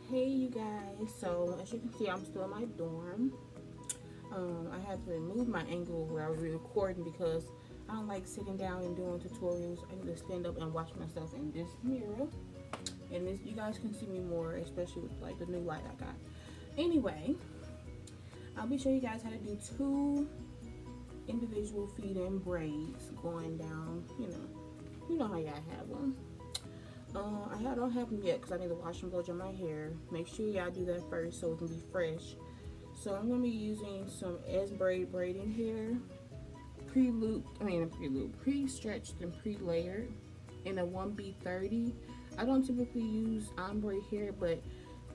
Hey you guys, so as you can see I'm still in my dorm. I had to move my angle where I was recording because I don't like sitting down and doing tutorials. I need to stand up and watch myself in this mirror, and this, you guys can see me more, especially with like the new light I got. Anyway, I'll be showing you guys how to do 2 individual feed-in braids going down, you know how y'all have them. I don't have them yet because I need to wash and blow dry my hair. Make sure y'all do that first so it can be fresh. So I'm going to be using some braiding hair, pre-stretched and pre-layered in a 1B30. I don't typically use ombre hair, but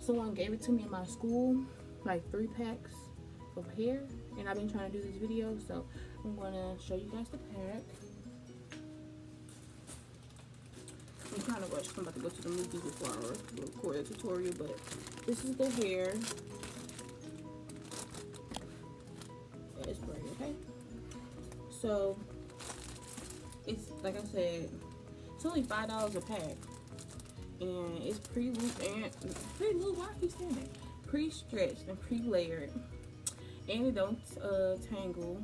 someone gave it to me in my school, like 3 packs of hair, and I've been trying to do this video, so I'm going to show you guys the pack. I'm kind of rushed. I'm about to go to the movies before I record a tutorial, but this is the hair. It's braided, okay? So it's like I said, it's only $5 a pack, and it's pre-looped and pre-looped. Why I keep saying that? Pre-stretched and pre-layered, and it don't tangle.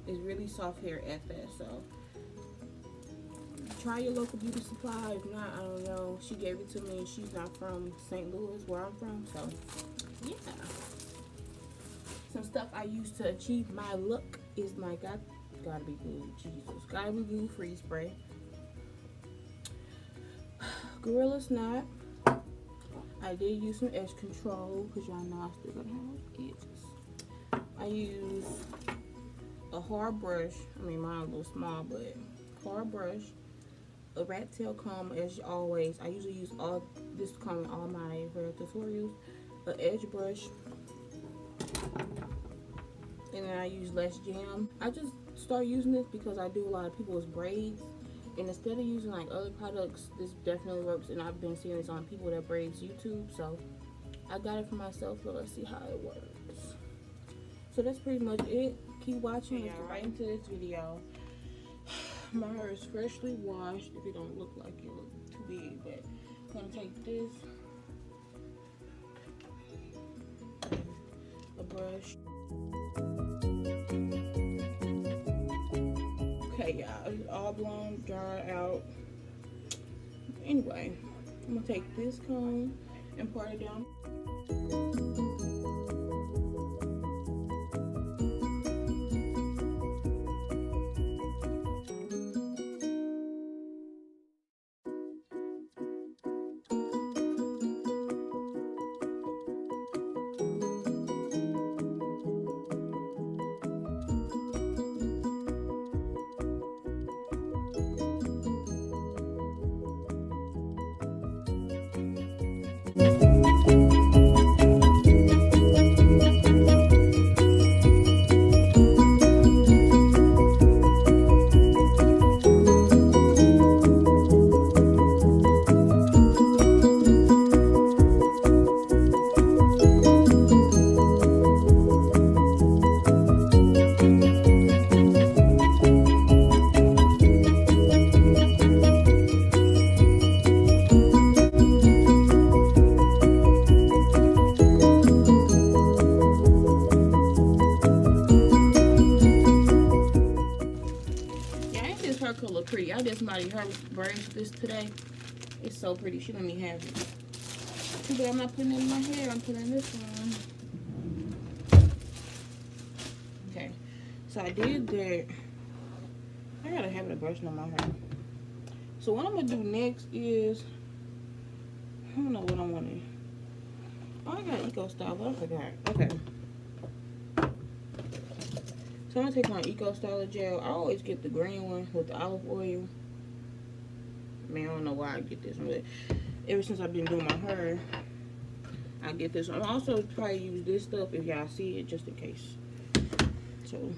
It's really soft hair at that, so. Try your local beauty supply. If not, I don't know. She gave it to me. She's not from St. Louis, where I'm from. So, yeah. Some stuff I use to achieve my look is my gotta be glue. Jesus, gotta be glue freeze spray. Gorilla Snot. I did use some edge control because y'all know I still gotta have edges. I use a hard brush. I mean, mine a little small, but hard brush. A rat tail comb, as always. I usually use this comb in all my hair tutorials. An edge brush, and then I use less jam. I just started using this because I do a lot of people's braids, and instead of using like other products, this definitely works. And I've been seeing this on people that braids YouTube, so I got it for myself. So let's see how it works. So that's pretty much it. Keep watching. Let's get right into this video. My hair is freshly washed. If it don't look like it look too big, but I'm gonna take this, a brush. Okay, y'all, it's all blown, dried out. Anyway, I'm gonna take this comb and part it down. Pretty. I did somebody her braids this today. It's so pretty. She let me have it. Too bad I'm not putting it in my hair. I'm putting this one. Okay. So I did that. I gotta have it brushing on my hair. So what I'm gonna do next is, I don't know what I want to. Oh, I got Eco Style, but I forgot. Okay. So I'm gonna take my Eco Styler gel. I always get the green one with the olive oil. I mean, I don't know why I get this one, but ever since I've been doing my hair, I get this one. I'll also probably use this stuff if y'all see it, just in case. So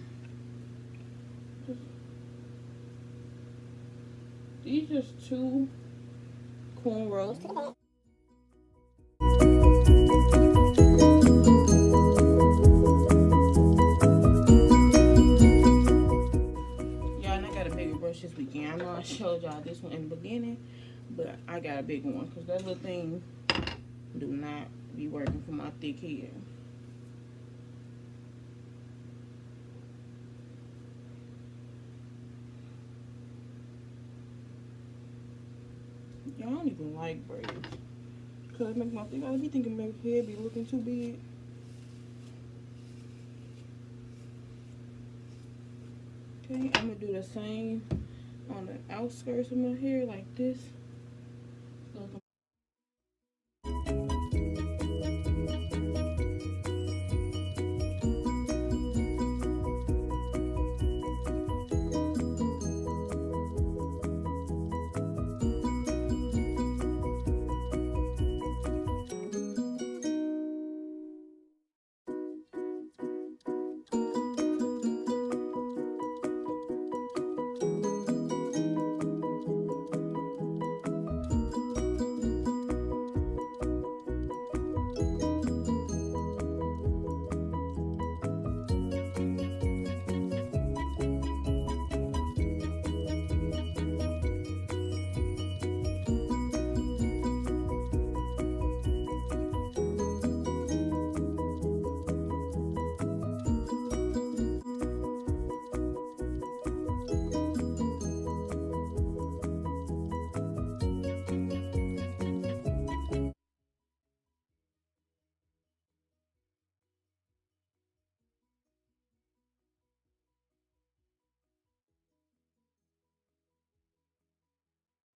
these are just 2 cornrows. This weekend. I showed y'all this one in the beginning, but I got a big one because that little thing Do not be working for my thick hair. Y'all don't even like braids. Cause it makes my think I be thinking my hair be looking too big. Okay, I'm gonna do the same on the outskirts of my hair like this.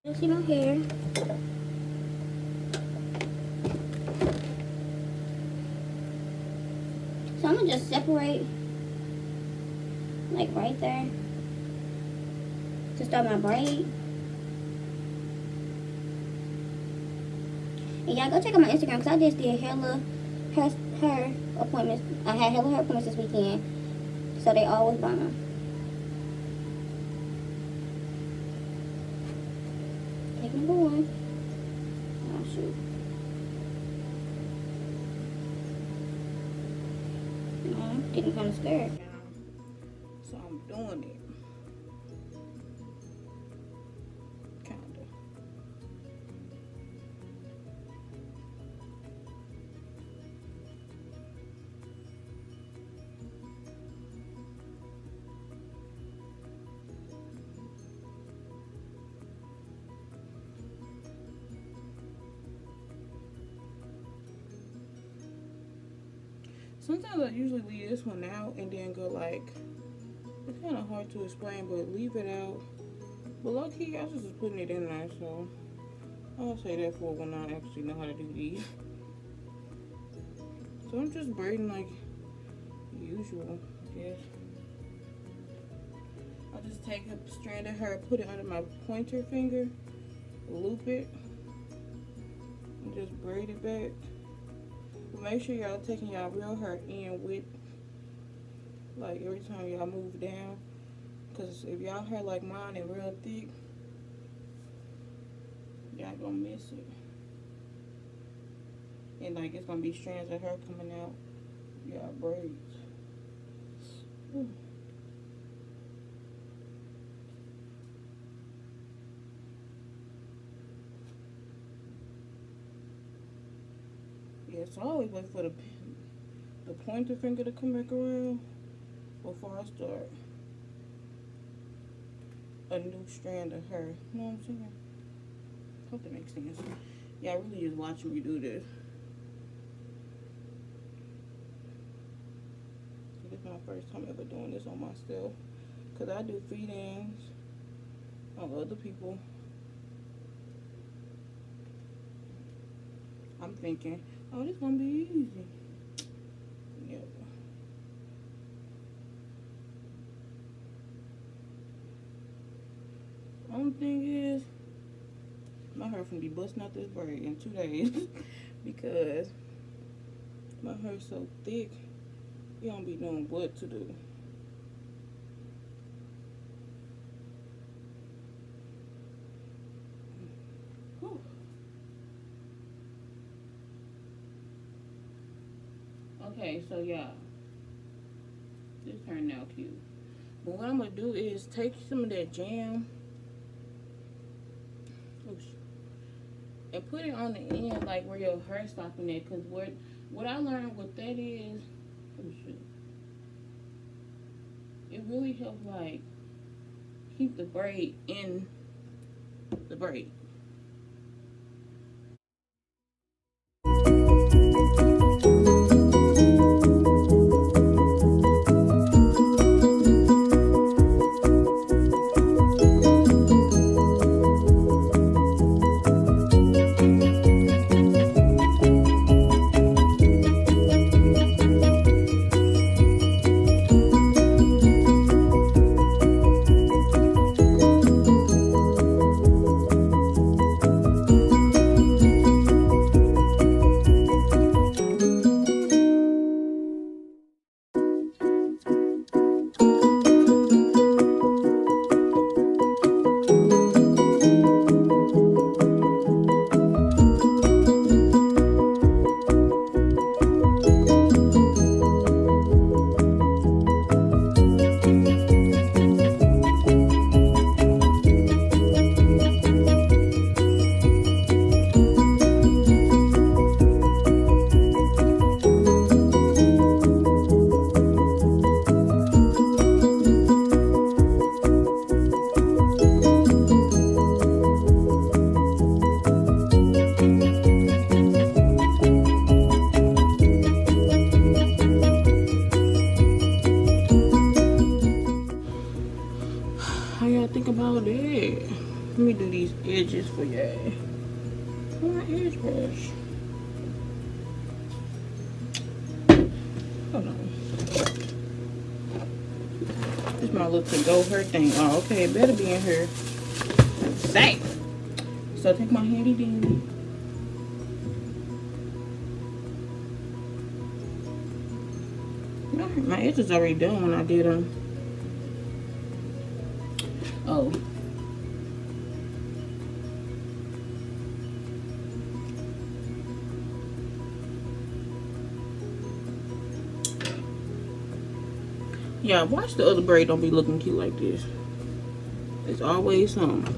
You see my hair. So I'm gonna just separate, like right there, to start my braid. And y'all go check out my Instagram because I just did hella hair appointments. I had hella hair appointments this weekend, so they always bomb. Take number one. Oh shoot. No, getting kind of scared. So I'm doing it. Kinda. Sometimes I usually leave this one out and then go like, it's kind of hard to explain, but leave it out. But low key, I was just putting it in there, so I'll say that for when I actually know how to do these. So I'm just braiding like usual, I guess. I'll just take a strand of hair, put it under my pointer finger, loop it, and just braid it back. But make sure y'all taking y'all real hair in with, like every time y'all move down. Cause if y'all hair like mine and real thick, y'all gonna miss it. And like it's gonna be strands of hair coming out y'all braids. Ooh. Yeah, so I always wait for the pointer finger to come back around before I start a new strand of hair. You know what I'm saying? Hope that makes sense. Y'all really just watching me do this. This is my first time ever doing this on myself. Cause I do feed-ins on other people. I'm thinking, oh, this gonna be easy. Yeah. Only thing is, my hair finna be busting out this braid in 2 days because my hair's so thick, you don't be knowing what to do. Whew. Okay, so yeah, this turned out cute. But what I'm gonna do is take some of that jam. Oops. and put it on the end, like where your hair stopping at. Cause what I learned what that is, oh shit, it really helps like keep the braid in the braid. How y'all think about that? Let me do these edges for y'all. Where's my edge brush? Hold on. This my little to-go her thing. Oh, okay, it better be in here. Safe. So take my handy dandy. My edges already done when I did them. Oh. Yeah, watch the other braid don't be looking cute like this. It's always something.